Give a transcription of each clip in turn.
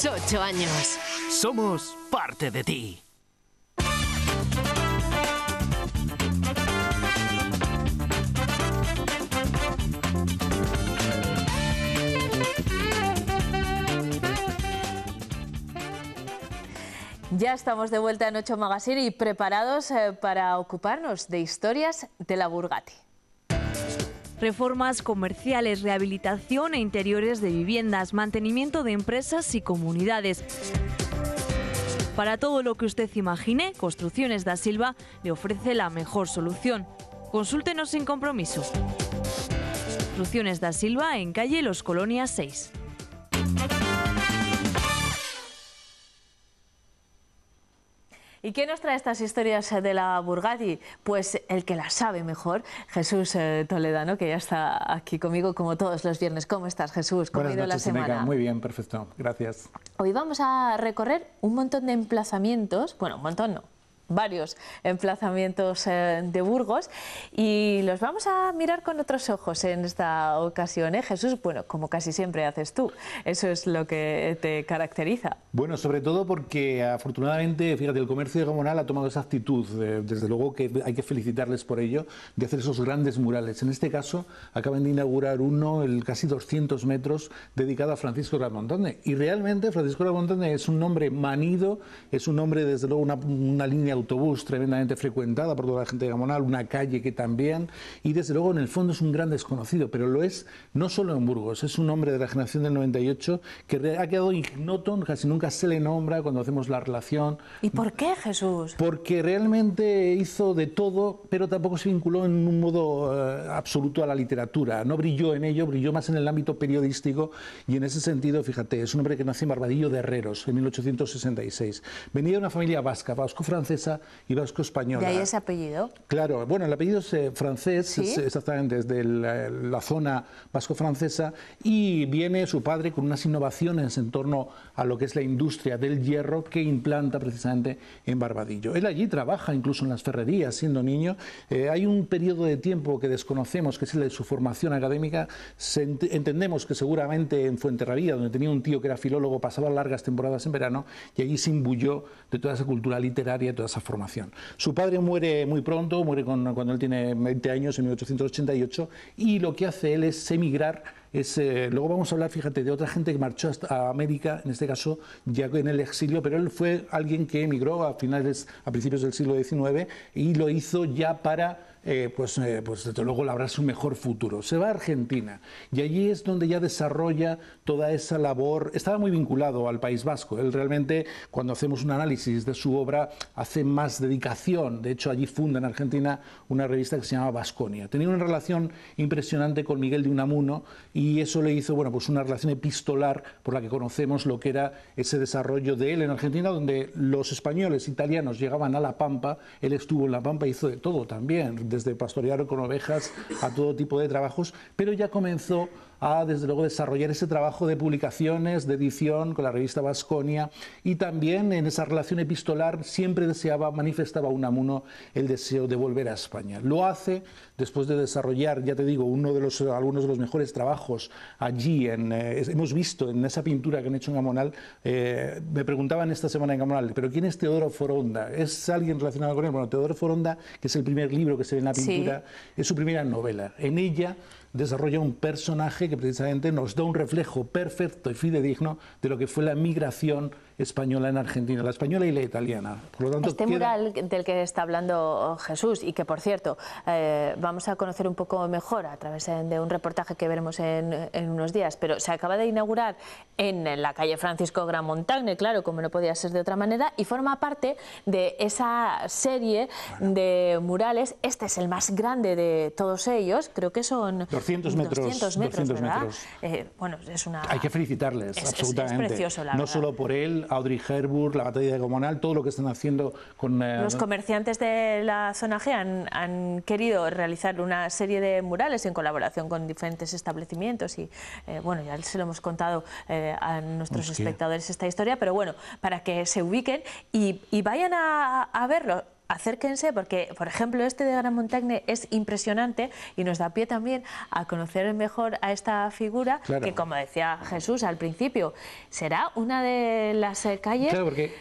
los 8 años. Somos parte de ti. Ya estamos de vuelta en 8 Magazine y preparados para ocuparnos de historias de la Burgati. Reformas comerciales, rehabilitación e interiores de viviendas, mantenimiento de empresas y comunidades. Para todo lo que usted imagine, Construcciones da Silva le ofrece la mejor solución. Consúltenos sin compromiso. Construcciones da Silva en calle Los Colonias 6. ¿Y quién nos trae estas historias de la Burgati? Pues el que las sabe mejor, Jesús Toledano, que ya está aquí conmigo como todos los viernes. ¿Cómo estás, Jesús? ¿Cómo ha ido la semana? Ineca. Muy bien, perfecto. Gracias. Hoy vamos a recorrer un montón de emplazamientos, bueno, un montón no, varios emplazamientos de Burgos, y los vamos a mirar con otros ojos en esta ocasión, ¿eh, Jesús? Bueno, como casi siempre haces tú, eso es lo que te caracteriza. Bueno, sobre todo porque afortunadamente, fíjate, el comercio de Gamonal ha tomado esa actitud, desde luego que hay que felicitarles por ello, de hacer esos grandes murales. En este caso, acaban de inaugurar uno, el casi 200 metros, dedicado a Francisco Ramontagne. Y realmente Francisco Ramontagne es un nombre manido, es un nombre, desde luego, una línea autobús tremendamente frecuentada por toda la gente de Gamonal, una calle que también, y desde luego en el fondo es un gran desconocido, pero lo es no solo en Burgos, es un hombre de la generación del 98 que ha quedado ignoto, casi nunca se le nombra cuando hacemos la relación. ¿Y por qué, Jesús? Porque realmente hizo de todo, pero tampoco se vinculó en un modo absoluto a la literatura, no brilló en ello, brilló más en el ámbito periodístico, y en ese sentido, fíjate, es un hombre que nació en Barbadillo de Herreros en 1866. Venía de una familia vasca, vasco-francesa y vasco-española. ¿De ahí ese apellido? Claro, bueno, el apellido es francés, ¿Sí? es exactamente desde la zona vasco-francesa, y viene su padre con unas innovaciones en torno a lo que es la industria del hierro que implanta precisamente en Barbadillo. Él allí trabaja incluso en las ferrerías siendo niño. Hay un periodo de tiempo que desconocemos, que es el de su formación académica. Entendemos que seguramente en Fuenterrabía, donde tenía un tío que era filólogo, pasaba largas temporadas en verano y allí se imbuyó de toda esa cultura literaria, toda esa formación. Su padre muere muy pronto, muere cuando él tiene 20 años, en 1888, y lo que hace él es emigrar. Luego vamos a hablar, fíjate, de otra gente que marchó hasta América, en este caso ya en el exilio, pero él fue alguien que emigró a principios del siglo XIX y lo hizo ya para pues desde luego labrar su mejor futuro. Se va a Argentina y allí es donde ya desarrolla toda esa labor. Estaba muy vinculado al País Vasco. Él realmente, cuando hacemos un análisis de su obra, hace más dedicación. De hecho, allí funda en Argentina una revista que se llama Vasconia. Tenía una relación impresionante con Miguel de Unamuno y eso le hizo, bueno, pues una relación epistolar por la que conocemos lo que era ese desarrollo de él en Argentina, donde los españoles, italianos llegaban a La Pampa. Él estuvo en La Pampa, hizo de todo también, desde pastorear con ovejas a todo tipo de trabajos, pero ya comenzó a, desde luego, desarrollar ese trabajo de publicaciones, de edición con la revista Vasconia, y también en esa relación epistolar siempre manifestaba Unamuno el deseo de volver a España. Lo hace después de desarrollar, ya te digo, algunos de los mejores trabajos allí. Hemos visto en esa pintura que han hecho en Gamonal, me preguntaban esta semana en Gamonal, ¿pero quién es Teodoro Foronda? ¿Es alguien relacionado con él? Bueno, Teodoro Foronda, que es el primer libro que se ve en la pintura, sí, es su primera novela. En ella desarrolla un personaje que precisamente nos da un reflejo perfecto y fidedigno de lo que fue la migración española en Argentina, la española y la italiana. Por lo tanto, mural del que está hablando Jesús, y que por cierto vamos a conocer un poco mejor a través de un reportaje que veremos en unos días, pero se acaba de inaugurar en la calle Francisco Ramontagne, claro, como no podía ser de otra manera, y forma parte de esa serie de murales. Este es el más grande de todos ellos, creo que son 200 metros, ¿verdad? Bueno, es una... Hay que felicitarles, absolutamente. Es precioso, la verdad. No solo por él, Audrey Hepburn, la batalla de Gamonal, todo lo que están haciendo con... Los comerciantes de la zona G han querido realizar una serie de murales en colaboración con diferentes establecimientos y, bueno, ya se lo hemos contado a nuestros espectadores esta historia, pero bueno, para que se ubiquen y vayan a verlo. acérquense porque, por ejemplo, este de Gran Montagne es impresionante y nos da pie también a conocer mejor a esta figura, claro, que, como decía Jesús al principio, será una de las calles... Claro, porque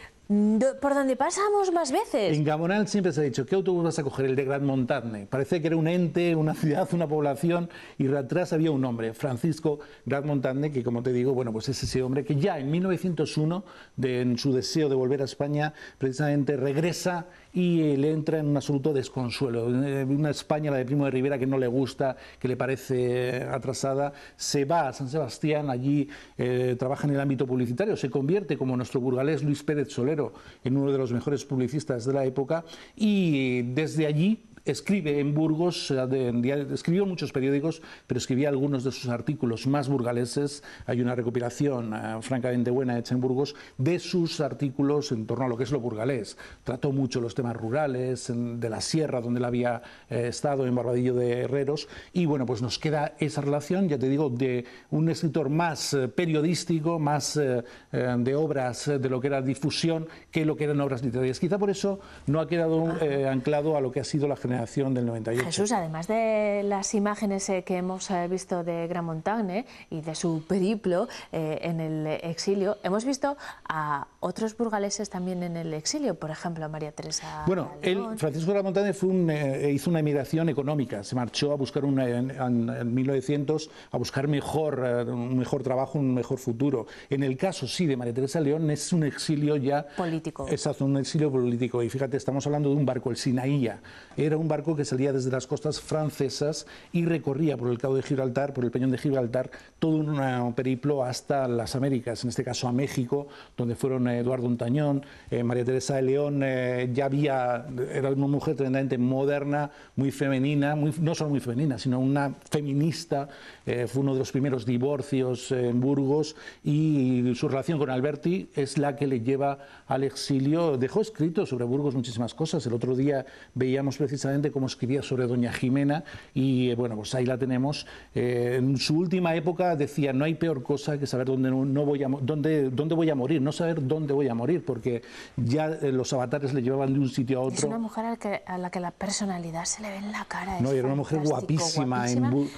por donde pasamos más veces. en Gamonal siempre se ha dicho, ¿qué autobús vas a coger? El de Gran Montagne. Parece que era un ente, una ciudad, una población, y atrás había un hombre, Francisco Gran Montagne, que, como te digo, bueno, pues es ese hombre que ya en 1901, en su deseo de volver a España, precisamente regresa y le entra en un absoluto desconsuelo. Una España, la de Primo de Rivera, que no le gusta, que le parece atrasada, se va a San Sebastián, allí trabaja en el ámbito publicitario, se convierte, como nuestro burgalés Luis Pérez Solero, en uno de los mejores publicistas de la época, y desde allí escribe en Burgos, escribió muchos periódicos, pero escribía algunos de sus artículos más burgaleses. Hay una recopilación francamente buena hecha en Burgos de sus artículos en torno a lo que es lo burgalés. Trató mucho los temas rurales, de la sierra donde él había estado, en Barbadillo de Herreros, y bueno, pues nos queda esa relación, ya te digo, de un escritor más periodístico, más de obras de lo que era difusión, que lo que eran obras literarias. Quizá por eso no ha quedado anclado a lo que ha sido la generación del 98. Jesús, además de las imágenes que hemos visto de Gran Montagne y de su periplo en el exilio, hemos visto a otros burgaleses también en el exilio, por ejemplo, a María Teresa León. Francisco Gran Montagne hizo una emigración económica, se marchó a buscar en 1900 a buscar un mejor trabajo, un mejor futuro. En el caso, sí, de María Teresa León, es un exilio ya político. Exacto, un exilio político. Y fíjate, estamos hablando de un barco, el Sinaía. Era un barco que salía desde las costas francesas y recorría por el Cabo de Gibraltar, por el Peñón de Gibraltar, todo un periplo hasta las Américas, en este caso a México, donde fueron Eduardo Ontañón, María Teresa de León, era una mujer tremendamente moderna, muy femenina, no solo muy femenina, sino una feminista. Fue uno de los primeros divorcios en Burgos, y su relación con Alberti es la que le lleva al exilio. Dejó escrito sobre Burgos muchísimas cosas. El otro día veíamos precisamente cómo escribía sobre doña Jimena, y bueno, pues ahí la tenemos. En su última época decía, no hay peor cosa que saber dónde voy a morir, no saber dónde voy a morir, porque ya los avatares le llevaban de un sitio a otro. Es una mujer a la que la personalidad se le ve en la cara. No, era una mujer guapísima,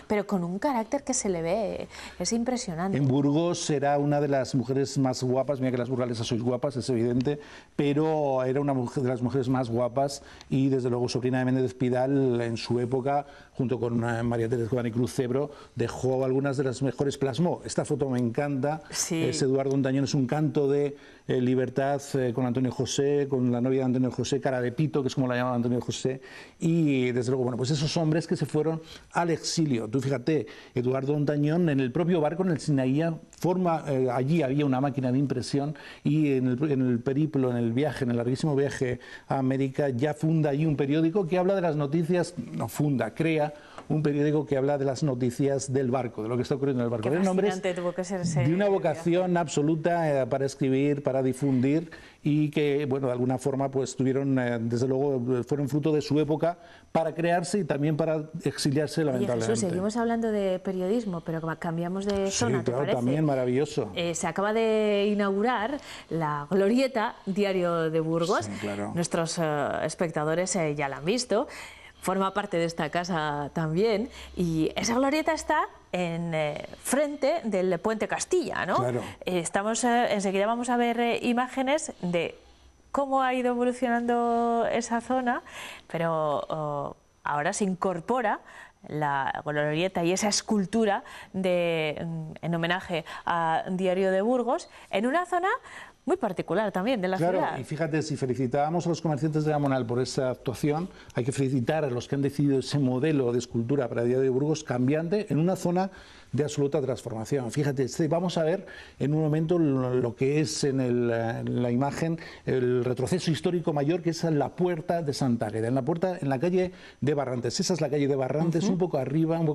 pero con un carácter que se le ve, es impresionante. En Burgos era una de las mujeres más guapas. Mira que las burgalesas sois guapas, es evidente, pero era una de las mujeres más guapas, y desde luego sobrina de Méndez Pidal en su época, junto con María Teresa y Cruz Cebro, dejó algunas de las mejores, plasmó. Esta foto me encanta, sí. Es Eduardo Ontañón, es un canto de libertad con Antonio José, con la novia de Antonio José, cara de pito, que es como la llamaba Antonio José, y desde luego, bueno, pues esos hombres que se fueron al exilio. Tú fíjate, Eduardo Ontañón en el propio barco, en el Sinaía, allí había una máquina de impresión, y en el periplo, en el larguísimo viaje a América, ya funda allí un periódico que habla de las noticias, crea un periódico que habla de las noticias del barco, de lo que está ocurriendo en el barco. Qué fascinante tuvo que ser ese de una vocación absoluta para escribir, para difundir, y que, bueno, de alguna forma pues tuvieron, desde luego, fueron fruto de su época para crearse y también para exiliarse, lamentablemente. Jesús, seguimos hablando de periodismo, pero cambiamos de zona, sí, ¿te claro, parece? También maravilloso. Se acaba de inaugurar la Glorieta, Diario de Burgos. Sí, claro. Nuestros espectadores ya la han visto. Forma parte de esta casa también, y esa glorieta está en frente del Puente Castilla, ¿no? Claro. Enseguida vamos a ver imágenes de cómo ha ido evolucionando esa zona, pero ahora se incorpora la glorieta y esa escultura en homenaje a Diario de Burgos en una zona muy particular también de la ciudad. Claro, y fíjate, si felicitábamos a los comerciantes de Gamonal por esa actuación, hay que felicitar a los que han decidido ese modelo de escultura para Diario de Burgos cambiante en una zona de absoluta transformación. Fíjate, vamos a ver en un momento lo que es en la imagen el retroceso histórico mayor, que es la Puerta de Santa Águeda, en la calle de Barrantes. Esa es la calle de Barrantes, un poco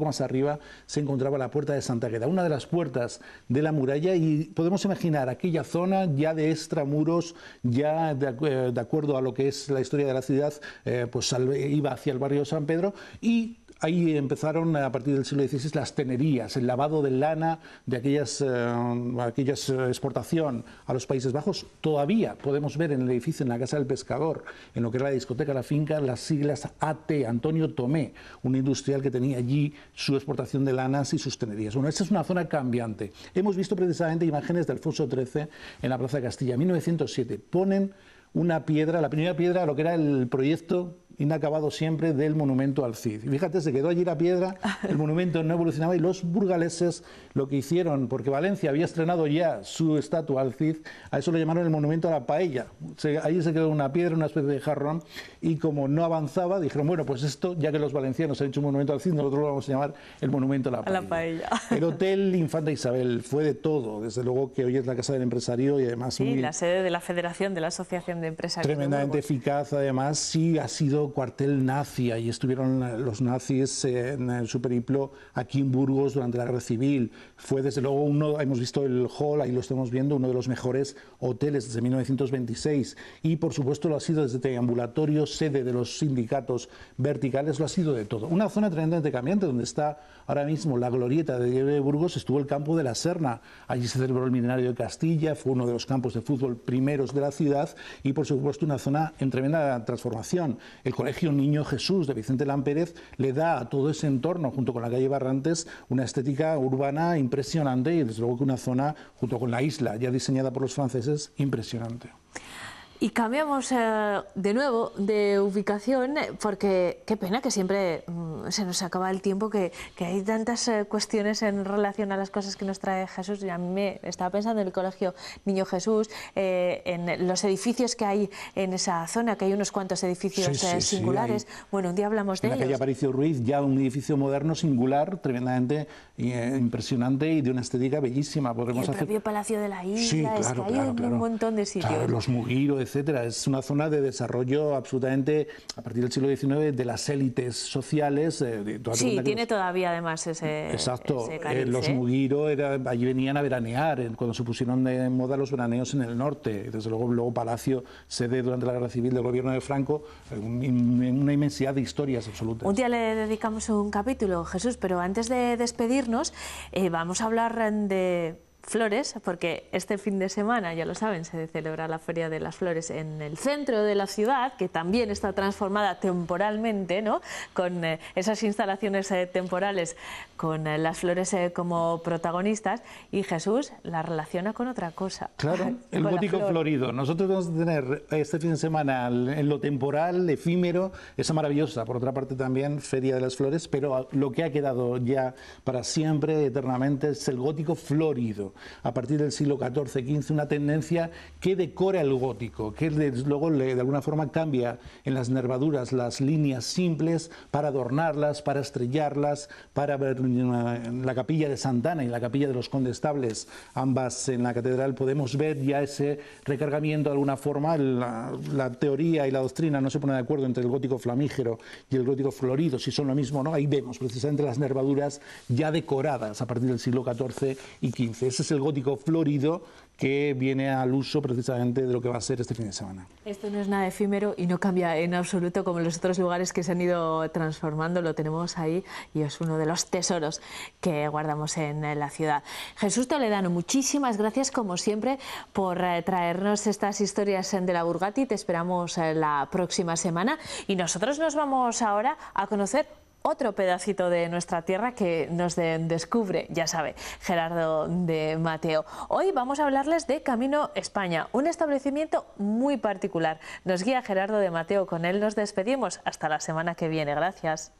más arriba, se encontraba la Puerta de Santa Águeda, una de las puertas de la muralla, y podemos imaginar aquella zona ya de extramuros, ya de acuerdo a lo que es la historia de la ciudad, pues iba hacia el barrio San Pedro, y ahí empezaron a partir del siglo XVI las tenerías, el lavado de lana de aquellas exportación a los Países Bajos. Todavía podemos ver en el edificio, en la Casa del Pescador, en lo que era la discoteca La Finca, las siglas AT, Antonio Tomé, un industrial que tenía allí su exportación de lanas y sus tenerías. Bueno, esta es una zona cambiante. Hemos visto precisamente imágenes de Alfonso XIII en la Plaza de Castilla. En 1907 ponen una piedra, la primera piedra, lo que era el proyecto inacabado siempre del monumento al Cid. Y fíjate, se quedó allí la piedra, el monumento no evolucionaba y los burgaleses lo que hicieron, porque Valencia había estrenado ya su estatua al Cid, a eso lo llamaron el monumento a la paella. Allí se quedó una piedra, una especie de jarrón, y como no avanzaba, dijeron, bueno, pues esto, ya que los valencianos han hecho un monumento al Cid, nosotros lo vamos a llamar el monumento a la paella. El Hotel Infanta Isabel fue de todo, desde luego que hoy es la Casa del Empresario y además... Sí, la sede de la Federación, de la Asociación de Empresarios. Tremendamente eficaz, además, sí ha sido cuartel nazi, ahí estuvieron los nazis en su periplo aquí en Burgos durante la Guerra Civil. Fue desde luego hemos visto el hall, ahí lo estamos viendo, uno de los mejores hoteles desde 1926 y por supuesto lo ha sido desde ambulatorio, sede de los sindicatos verticales, lo ha sido de todo. Una zona tremendamente cambiante donde está ahora mismo la glorieta de Burgos, estuvo el campo de la Serna, allí se celebró el Milenario de Castilla, fue uno de los campos de fútbol primeros de la ciudad y por supuesto una zona en tremenda transformación. El Colegio Niño Jesús de Vicente Lampérez le da a todo ese entorno, junto con la calle Barrantes, una estética urbana impresionante y desde luego que una zona, junto con la isla, ya diseñada por los franceses, impresionante. Y cambiamos de nuevo de ubicación porque qué pena que siempre se nos acaba el tiempo, que hay tantas cuestiones en relación a las cosas que nos trae Jesús. Y a mí me estaba pensando en el Colegio Niño Jesús, en los edificios que hay en esa zona, que hay unos cuantos edificios singulares. Sí, bueno, un día hablamos de ellos. En la calle Aparicio Ruiz, ya un edificio moderno, singular, tremendamente impresionante y de una estética bellísima. Podremos el propio Palacio de la Isla, es que hay un montón de sitios. Claro, los Muguiro, etcétera. Es una zona de desarrollo absolutamente, a partir del siglo XIX, de las élites sociales. Sí, tiene todavía además ese cariz, los Muguiro allí venían a veranear, cuando se pusieron de moda los veraneos en el norte. Desde luego Palacio, sede durante la Guerra Civil del gobierno de Franco, una inmensidad de historias absolutas. Un día le dedicamos un capítulo, Jesús, pero antes de despedirnos, vamos a hablar de flores, porque este fin de semana, ya lo saben, se celebra la Feria de las Flores en el centro de la ciudad, que también está transformada temporalmente, ¿no?, con esas instalaciones temporales, con las flores como protagonistas, y Jesús la relaciona con otra cosa. Claro, el gótico florido. Nosotros vamos a tener este fin de semana en lo temporal, efímero, esa maravillosa, por otra parte también, Feria de las Flores, pero lo que ha quedado ya para siempre, eternamente, es el gótico florido. A partir del siglo XIV-XV, una tendencia que decora el gótico, que luego de alguna forma cambia en las nervaduras las líneas simples para adornarlas, para estrellarlas, para ver en la capilla de Santana y en la capilla de los Condestables, ambas en la catedral, podemos ver ya ese recargamiento de alguna forma. La teoría y la doctrina no se ponen de acuerdo entre el gótico flamígero y el gótico florido, si son lo mismo o no. Ahí vemos precisamente las nervaduras ya decoradas a partir del siglo XIV y XV. Ese es el gótico florido que viene al uso precisamente de lo que va a ser este fin de semana. Esto no es nada efímero y no cambia en absoluto como los otros lugares que se han ido transformando, lo tenemos ahí y es uno de los tesoros que guardamos en la ciudad. Jesús Toledano, muchísimas gracias como siempre por traernos estas historias de la Burgati, te esperamos la próxima semana y nosotros nos vamos ahora a conocer otro pedacito de nuestra tierra que nos descubre, ya sabe, Gerardo de Mateo. Hoy vamos a hablarles de Camino España, un establecimiento muy particular. Nos guía Gerardo de Mateo, con él nos despedimos. Hasta la semana que viene. Gracias.